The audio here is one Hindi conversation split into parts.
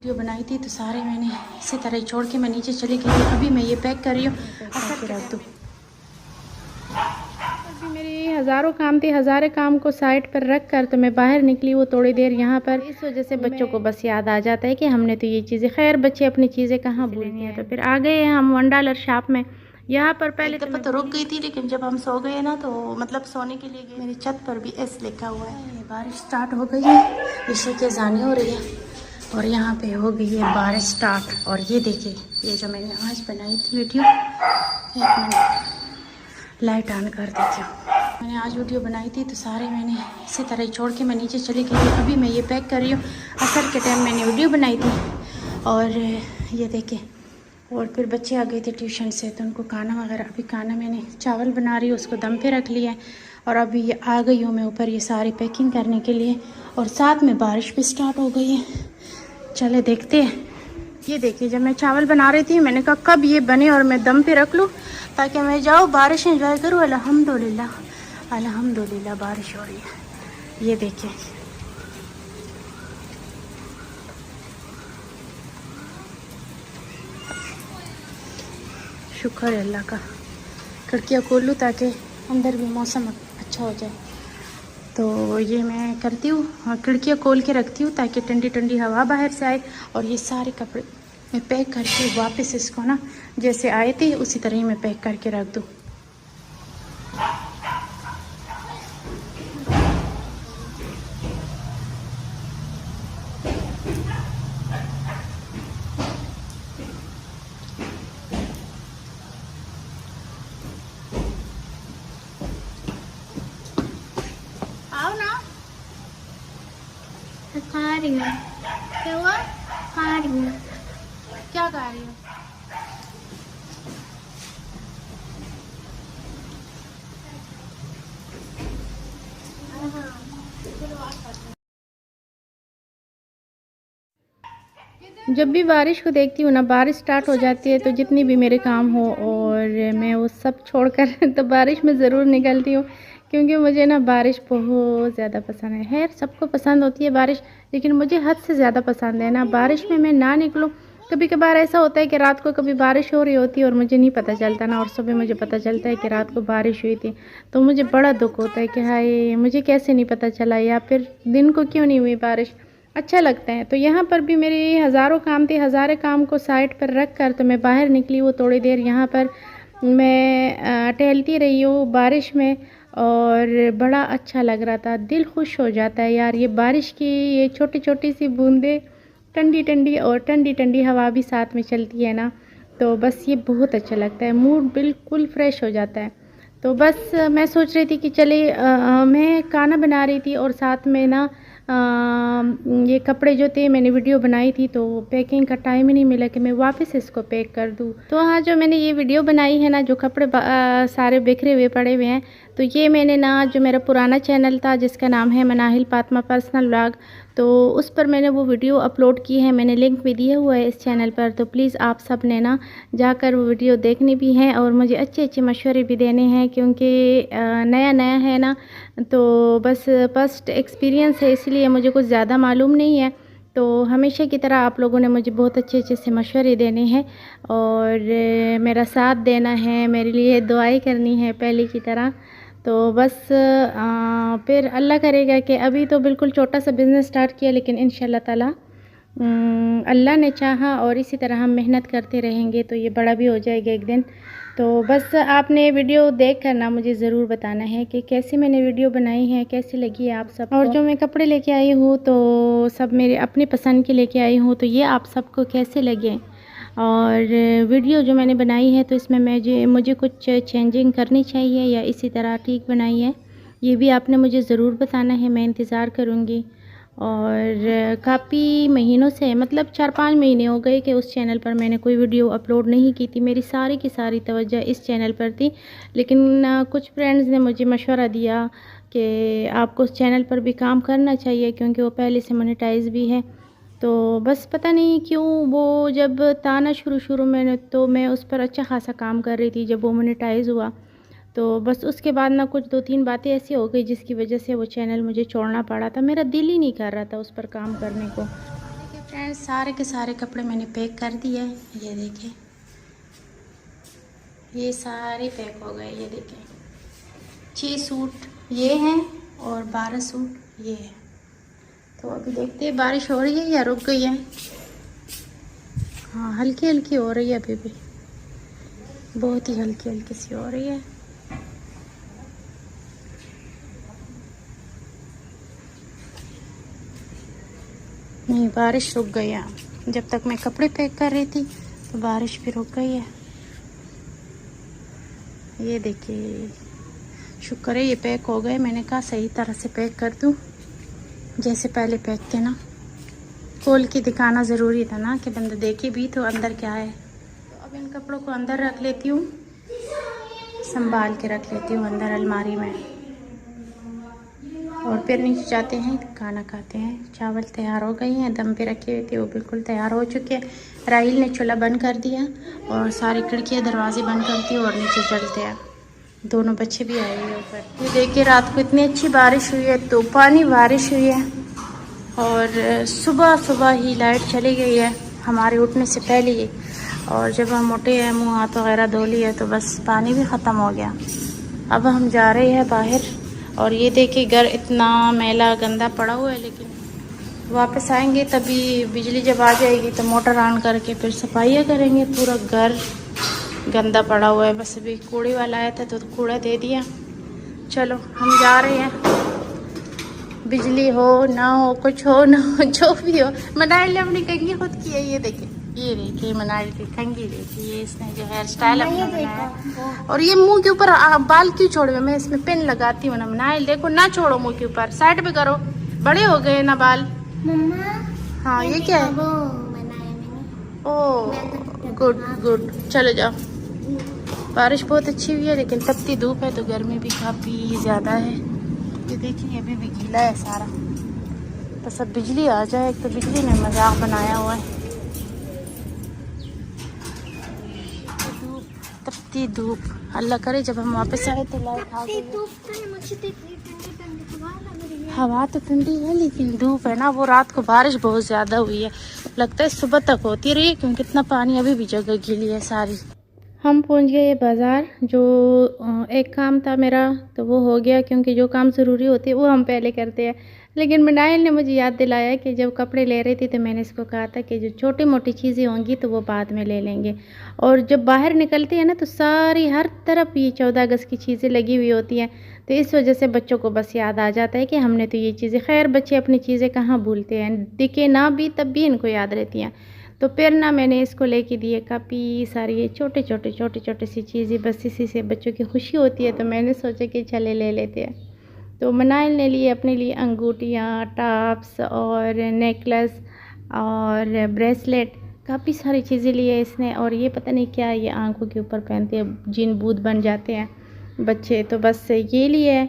वीडियो बनाई थी तो सारे मैंने इसी तरह ही छोड़ के मैं नीचे चली गई। अभी मैं ये पैक कर रही हूँ, असर के रख दूँ। अभी मेरी हज़ारों काम थे, हज़ारे काम को साइड पर रख कर तो मैं बाहर निकली वो थोड़ी देर यहाँ पर। इस वजह से बच्चों को बस याद आ जाता है कि हमने तो ये चीज़ें, खैर बच्चे अपनी चीज़ें कहाँ भूलते हैं। तो फिर आ गए हैं हम $1 शॉप में। यहाँ पर पहले तो रुक गई थी, लेकिन जब हम सो गए ना तो मतलब सोने के लिए गए, मेरी छत पर भी एस लिखा हुआ है। बारिश स्टार्ट हो गई है, इसे के जानी हो रही है और यहाँ पे हो गई है बारिश स्टार्ट। और ये देखिए, ये जो मैंने आज बनाई थी वीडियो, एक मिनट लाइट ऑन कर देती हूँ। मैंने आज वीडियो बनाई थी तो सारे मैंने इसी तरह ही छोड़ के मैं नीचे चली गई। अभी मैं ये पैक कर रही हूँ। असर के टाइम मैंने वीडियो बनाई थी और ये देखिए, और फिर बच्चे आ गए थे ट्यूशन से तो उनको खाना वगैरह, अभी खाना मैंने चावल बना रही हूँ, उसको दम पे रख लिया है और अभी ये आ गई हूँ मैं ऊपर ये सारी पैकिंग करने के लिए। और साथ में बारिश भी स्टार्ट हो गई है, चले देखते हैं। ये देखिए, जब मैं चावल बना रही थी मैंने कहा कब ये बने और मैं दम पे रख लूँ ताकि मैं जाऊँ बारिश एंजॉय करूँ। अल्हम्दुलिल्लाह अल्हम्दुलिल्लाह बारिश हो रही है। ये देखिए, शुक्र है अल्लाह का। खिड़कियाँ खोल लूँ ताकि अंदर भी मौसम अच्छा हो जाए। तो ये मैं करती हूँ, खिड़कियाँ खोल के रखती हूँ ताकि ठंडी ठंडी हवा बाहर से आए। और ये सारे कपड़े मैं पैक करके वापस इसको ना जैसे आए थे उसी तरह ही मैं पैक करके रख दूँ। आओ ना, खा रही हूँ। क्या हुआ? खा रही हूँ। क्या खा रही हो? जब भी बारिश को देखती हूँ ना, बारिश स्टार्ट हो जाती है तो जितनी भी मेरे काम हो और मैं वो सब छोड़कर तो बारिश में ज़रूर निकलती हूँ, क्योंकि मुझे ना बारिश बहुत ज़्यादा पसंद है। खैर सबको पसंद होती है बारिश, लेकिन मुझे हद से ज़्यादा पसंद है ना बारिश में मैं ना निकलूँ। कभी कभार ऐसा होता है कि रात को कभी बारिश हो रही होती है और मुझे नहीं पता चलता ना, और सुबह मुझे पता चलता है कि रात को बारिश हुई थी, तो मुझे बड़ा दुख होता है कि हाय मुझे कैसे नहीं पता चला, या फिर दिन को क्यों नहीं हुई बारिश। अच्छा लगता है। तो यहाँ पर भी मेरी हज़ारों काम थे, हज़ारे काम को साइड पर रख कर तो मैं बाहर निकली वो थोड़ी देर। यहाँ पर मैं टहलती रही हूँ बारिश में और बड़ा अच्छा लग रहा था, दिल खुश हो जाता है यार। ये बारिश की ये छोटी छोटी सी बूंदें, ठंडी ठंडी और ठंडी ठंडी हवा भी साथ में चलती है ना, तो बस ये बहुत अच्छा लगता है, मूड बिल्कुल फ्रेश हो जाता है। तो बस मैं सोच रही थी कि चले मैं खाना बना रही थी और साथ में ना ये कपड़े जो थे मैंने वीडियो बनाई थी तो पैकिंग का टाइम ही नहीं मिला कि मैं वापस इसको पैक कर दूँ। तो हाँ, जो मैंने ये वीडियो बनाई है ना, जो कपड़े सारे बिखरे हुए पड़े हुए हैं, तो ये मैंने ना जो मेरा पुराना चैनल था जिसका नाम है मनाहिल फातिमा पर्सनल व्लॉग, तो उस पर मैंने वो वीडियो अपलोड की है। मैंने लिंक भी दिया हुआ है इस चैनल पर, तो प्लीज़ आप सब ने ना जाकर वो वीडियो देखनी भी है और मुझे अच्छे अच्छे मशवरे भी देने हैं, क्योंकि नया नया है ना, तो बस फर्स्ट एक्सपीरियंस है इसलिए मुझे कुछ ज़्यादा मालूम नहीं है। तो हमेशा की तरह आप लोगों ने मुझे बहुत अच्छे अच्छे से मशवरे देने हैं और मेरा साथ देना है, मेरे लिए दुआएं करनी है पहले की तरह। तो बस फिर अल्लाह करेगा कि अभी तो बिल्कुल छोटा सा बिज़नेस स्टार्ट किया, लेकिन इंशाल्लाह ताला अल्लाह ने चाहा और इसी तरह हम मेहनत करते रहेंगे तो ये बड़ा भी हो जाएगा एक दिन। तो बस आपने वीडियो देख कर ना मुझे ज़रूर बताना है कि कैसी मैंने वीडियो बनाई है, कैसी लगी है आप सब। और जो मैं कपड़े लेके आई हूँ तो सब मेरे अपनी पसंद के लेके आई हूँ, तो ये आप सबको कैसे लगे। और वीडियो जो मैंने बनाई है तो इसमें मुझे कुछ चेंजिंग करनी चाहिए या इसी तरह ठीक बनाई है, ये भी आपने मुझे ज़रूर बताना है, मैं इंतज़ार करूँगी। और काफ़ी महीनों से, मतलब 4-5 महीने हो गए कि उस चैनल पर मैंने कोई वीडियो अपलोड नहीं की थी। मेरी सारी की सारी तवज्जो इस चैनल पर थी, लेकिन कुछ फ्रेंड्स ने मुझे मशवरा दिया कि आपको उस चैनल पर भी काम करना चाहिए क्योंकि वो पहले से मोनेटाइज भी है। तो बस पता नहीं क्यों वो जब था ना शुरू में, तो मैं उस पर अच्छा खासा काम कर रही थी। जब वो मोनेटाइज हुआ तो बस उसके बाद ना कुछ 2-3 बातें ऐसी हो गई जिसकी वजह से वो चैनल मुझे छोड़ना पड़ा था। मेरा दिल ही नहीं कर रहा था उस पर काम करने को। फ्रेंड्स सारे के सारे कपड़े मैंने पैक कर दिए हैं। ये देखिए, ये सारे पैक हो गए। ये देखिए 6 सूट ये हैं और 12 सूट ये हैं। तो अभी देखते हैं बारिश हो रही है या रुक गई है। हाँ हल्की हल्की हो रही है अभी भी, बहुत ही हल्की हल्की सी हो रही है। नहीं बारिश रुक गई है। जब तक मैं कपड़े पैक कर रही थी तो बारिश भी रुक गई है। ये देखिए शुक्र है ये पैक हो गए। मैंने कहा सही तरह से पैक कर दूं जैसे पहले पैक थे ना। खोल के दिखाना ज़रूरी था ना कि बंदा देखे भी तो अंदर क्या है। तो अब इन कपड़ों को अंदर रख लेती हूँ, संभाल के रख लेती हूँ अंदर अलमारी में। और फिर नीचे जाते हैं खाना खाते हैं। चावल तैयार हो गई हैं, दम पे रखे हुए थे वो बिल्कुल तैयार हो चुके हैं। राहिल ने चूल्हा बंद कर दिया और सारी खिड़कियाँ दरवाजे बंद कर दिए और नीचे चलते हैं। दोनों बच्चे भी आए हुए ऊपर। ये देखिए रात को इतनी अच्छी बारिश हुई है, तूफानी बारिश हुई है और सुबह सुबह ही लाइट चली गई है हमारे उठने से पहले ही। और जब हम उठे हैं मुँह हाथ वगैरह धो लिए तो बस पानी भी ख़त्म हो गया। अब हम जा रहे हैं बाहर और ये देखिए घर इतना मैला गंदा पड़ा हुआ है, लेकिन वापस आएंगे तभी बिजली जब आ जाएगी तो मोटर ऑन करके फिर सफाइयाँ करेंगे। पूरा घर गंदा पड़ा हुआ है। बस अभी कूड़े वाला आया था तो कूड़ा दे दिया। चलो हम जा रहे हैं। बिजली हो ना हो, कुछ हो ना हो, जो भी हो। मनाइल ने अपनी कंघी खुद की है। ये देखिए मनाइल की कंघी देखिए। ये इसने जो हेयर स्टाइल अपना बनाया और ये मुंह के ऊपर बाल क्यों छोड़े। मैं इसमें पिन लगाती हूँ ना। मनाइल देखो ना छोड़ो मुंह के ऊपर, साइड पे करो, बड़े हो गए ना बाल। हाँ ये क्या है? ओह गुड गुड, चलो जाओ। बारिश बहुत अच्छी हुई है लेकिन तपती धूप है तो गर्मी भी काफ़ी ज़्यादा है। ये देखिए अभी भी गीला है सारा। बस अब बिजली आ जाए। एक तो बिजली ने मजाक बनाया हुआ है। धूप, तपती धूप। अल्लाह करे जब हम वापस आए तो लाइट आ गई। हवा तो ठंडी है लेकिन धूप है ना, वो रात को बारिश बहुत ज़्यादा हुई है। लगता है सुबह तक होती रही क्योंकि इतना पानी अभी भी जगह गीली है सारी। हम पहुंच गए बाज़ार। जो एक काम था मेरा तो वो हो गया, क्योंकि जो काम ज़रूरी होती है वो हम पहले करते हैं। लेकिन मनाइल ने मुझे याद दिलाया कि जब कपड़े ले रही थी तो मैंने इसको कहा था कि जो छोटी मोटी चीज़ें होंगी तो वो बाद में ले लेंगे। और जब बाहर निकलती है ना तो सारी हर तरफ ये 14 अगस्त की चीज़ें लगी हुई होती हैं। तो इस वजह से बच्चों को बस याद आ जाता है कि हमने तो ये चीज़ें, खैर बच्चे अपनी चीज़ें कहाँ भूलते हैं, दिखे ना भी तब भी इनको याद रहती हैं। तो फिर ना मैंने इसको लेके दिए काफ़ी सारी ये छोटे छोटे सी चीज़ें। बस इसी से बच्चों की खुशी होती है तो मैंने सोचा कि चले ले लेते हैं। तो मनाइल ने लिए अपने लिए अंगूठियाँ, टॉप्स और नेकलेस और ब्रेसलेट, काफ़ी सारी चीज़ें लिए इसने। और ये पता नहीं क्या ये आंखों के ऊपर पहनते हैं, जिन बूद बन जाते हैं बच्चे, तो बस ये लिए।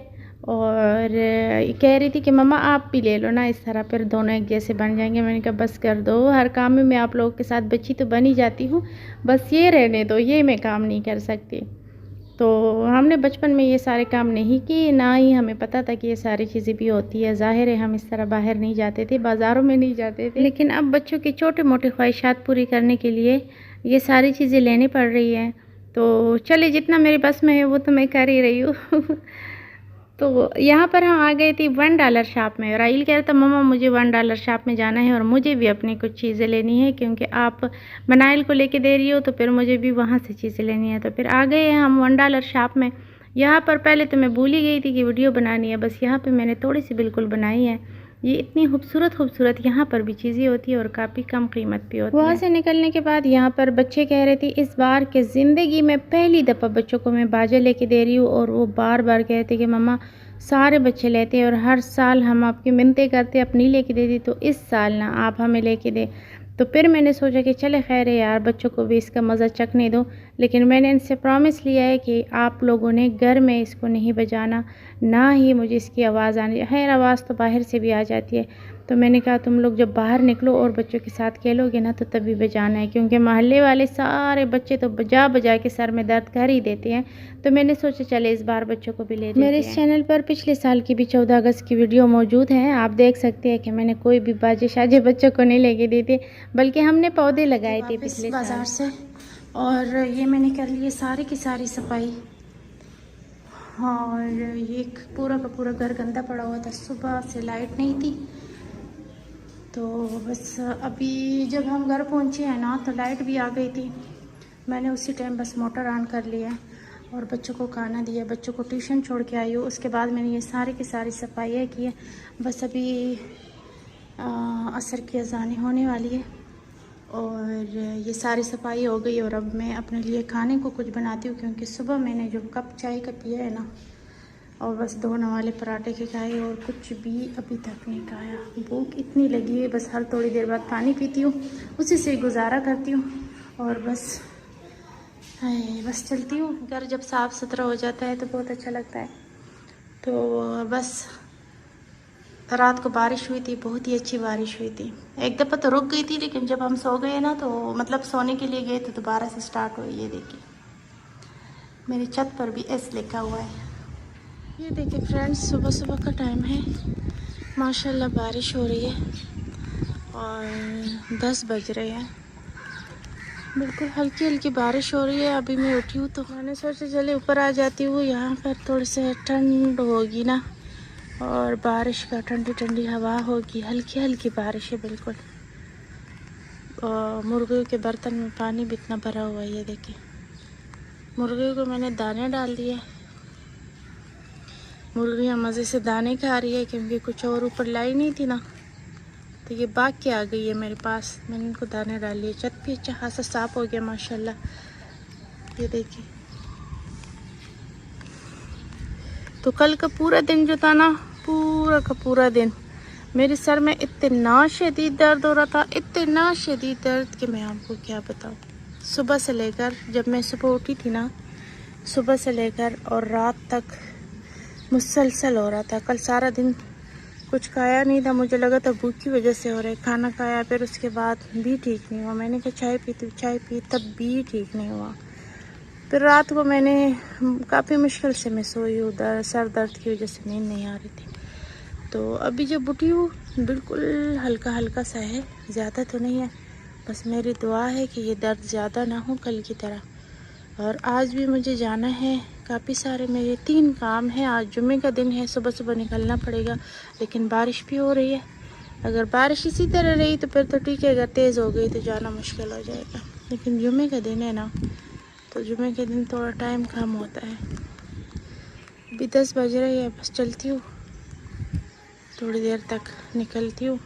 और कह रही थी कि मम्मा आप भी ले लो ना इस तरह, फिर दोनों एक जैसे बन जाएंगे। मैंने कहा बस कर दो, हर काम में मैं आप लोगों के साथ बच्ची तो बन ही जाती हूँ, बस ये रहने दो, ये मैं काम नहीं कर सकती। तो हमने बचपन में ये सारे काम नहीं किए, ना ही हमें पता था कि ये सारी चीज़ें भी होती है। ज़ाहिर है हम इस तरह बाहर नहीं जाते थे, बाज़ारों में नहीं जाते थे, लेकिन अब बच्चों की छोटे मोटे ख्वाहिशात पूरी करने के लिए ये सारी चीज़ें लेनी पड़ रही हैं। तो चलिए जितना मेरे बस में है वो तो मैं कर ही रही हूँ। तो यहाँ पर हम आ गए थे $1 शॉप में। राइल कह रहा था मम्मा मुझे $1 शॉप में जाना है और मुझे भी अपनी कुछ चीज़ें लेनी है, क्योंकि आप मनाइल को लेके दे रही हो तो फिर मुझे भी वहाँ से चीज़ें लेनी है। तो फिर आ गए हैं हम $1 शॉप में। यहाँ पर पहले तो मैं भूल ही गई थी कि वीडियो बनानी है, बस यहाँ पर मैंने थोड़ी सी बिल्कुल बनाई है। ये इतनी खूबसूरत यहाँ पर भी चीज़ें होती है और काफ़ी कम कीमत भी होती है। वहाँ से निकलने के बाद यहाँ पर बच्चे कह रहे थे इस बार के ज़िंदगी में पहली दफ़ा बच्चों को मैं बाजा लेके दे रही हूँ। और वो बार बार कहते कि मम्मा सारे बच्चे लेते हैं और हर साल हम आपकी मिन्नतें करते अपनी लेके दे दी, तो इस साल ना आप हमें लेके दे। तो फिर मैंने सोचा कि चले खैर है यार, बच्चों को भी इसका मज़ा चखने दो। लेकिन मैंने इनसे प्रॉमिस लिया है कि आप लोगों ने घर में इसको नहीं बजाना, ना ही मुझे इसकी आवाज़ आनी। खैर आवाज़ तो बाहर से भी आ जाती है। तो तो मैंने कहा तुम लोग जब बाहर निकलो और बच्चों के साथ खेलोगे ना तो तभी बजाना है, क्योंकि मोहल्ले वाले सारे बच्चे तो बजा बजा के सर में दर्द कर ही देते हैं। तो मैंने सोचा चले इस बार बच्चों को भी ले मेरे इस चैनल पर पिछले साल की भी 14 अगस्त की वीडियो मौजूद है। आप देख सकते हैं कि मैंने कोई भी बाजे शाजे बच्चों को नहीं लेके दी थी, बल्कि हमने पौधे लगाए थे पिछले बाजार से। और ये मैंने कर लिए सारी की सारी सफाई, और ये पूरा का पूरा घर गंदा पड़ा हुआ था। सुबह से लाइट नहीं थी, तो बस अभी जब हम घर पहुंचे हैं ना तो लाइट भी आ गई थी। मैंने उसी टाइम बस मोटर ऑन कर लिया और बच्चों को खाना दिया, बच्चों को ट्यूशन छोड़ के आई हूँ। उसके बाद मैंने ये सारी की सारी सफाइयाँ की है। बस अभी असर की अज़ान होने वाली है और ये सारी सफाई हो गई। और अब मैं अपने लिए खाने को कुछ बनाती हूँ, क्योंकि सुबह मैंने जो कप चाय का पिया है ना, और बस 2 नवाले पराठे के खाए और कुछ भी अभी तक नहीं खाया। भूख इतनी लगी है, बस हर थोड़ी देर बाद पानी पीती हूँ, उसी से गुजारा करती हूँ। और बस चलती हूँ। घर जब साफ़ सुथरा हो जाता है तो बहुत अच्छा लगता है। तो बस रात को बारिश हुई थी, बहुत ही अच्छी बारिश हुई थी। एक दफ़ा तो रुक गई थी, लेकिन जब हम सो गए ना, तो मतलब सोने के लिए गए तो दोबारा से स्टार्ट हुई। ये देखिए मेरी छत पर भी एस लिखा हुआ है। ये देखिए फ्रेंड्स, सुबह सुबह का टाइम है, माशाल्लाह बारिश हो रही है और 10 बज रहे हैं। बिल्कुल हल्की हल्की बारिश हो रही है। अभी मैं उठी हूँ तो मैंने सोचा चले ऊपर आ जाती हूँ, यहाँ पर थोड़ी से ठंड होगी ना, और बारिश का ठंडी ठंडी हवा होगी। हल्की हल्की बारिश है बिल्कुल। और मुर्गियों के बर्तन में पानी भी इतना भरा हुआ है। ये देखिए मुर्गियों को मैंने दाने डाल दिए। मुर्गियाँ मज़े से दाने खा रही है, क्योंकि कुछ और ऊपर लाई नहीं थी ना, तो ये भाग के आ गई है मेरे पास। मैंने इनको दाने डाल लिए। छत भी अच्छा खासा साफ़ हो गया माशाल्लाह। ये देखिए, तो कल का पूरा दिन जो था ना, पूरा का पूरा दिन मेरे सर में इतना शदीद दर्द हो रहा था, इतना शदीद दर्द कि मैं आपको क्या बताऊँ। सुबह से लेकर, जब मैं सुबह उठी थी ना, सुबह से लेकर और रात तक मुसलसल हो रहा था। कल सारा दिन कुछ खाया नहीं था, मुझे लगा था भूख की वजह से हो रहा है। खाना खाया, फिर उसके बाद भी ठीक नहीं हुआ। मैंने कहा चाय पीती हूँ, चाय पी, तब भी ठीक नहीं हुआ। फिर रात को मैंने काफ़ी मुश्किल से मैं सोई हूँ, सर दर्द की वजह से नींद नहीं आ रही थी। तो अभी जब उठी हूँ बिल्कुल हल्का हल्का सा है, ज़्यादा तो नहीं है। बस मेरी दुआ है कि ये दर्द ज़्यादा ना हो कल की तरह। और आज भी मुझे जाना है, काफ़ी सारे मेरे 3 काम हैं। आज जुम्मे का दिन है, सुबह सुबह निकलना पड़ेगा, लेकिन बारिश भी हो रही है। अगर बारिश इसी तरह रही तो फिर तो ठीक है, अगर तेज़ हो गई तो जाना मुश्किल हो जाएगा। लेकिन जुम्मे का दिन है ना, तो जुम्मे के दिन थोड़ा टाइम कम होता है। अभी 10 बज रहे हैं, बस चलती हूँ, थोड़ी देर तक निकलती हूँ।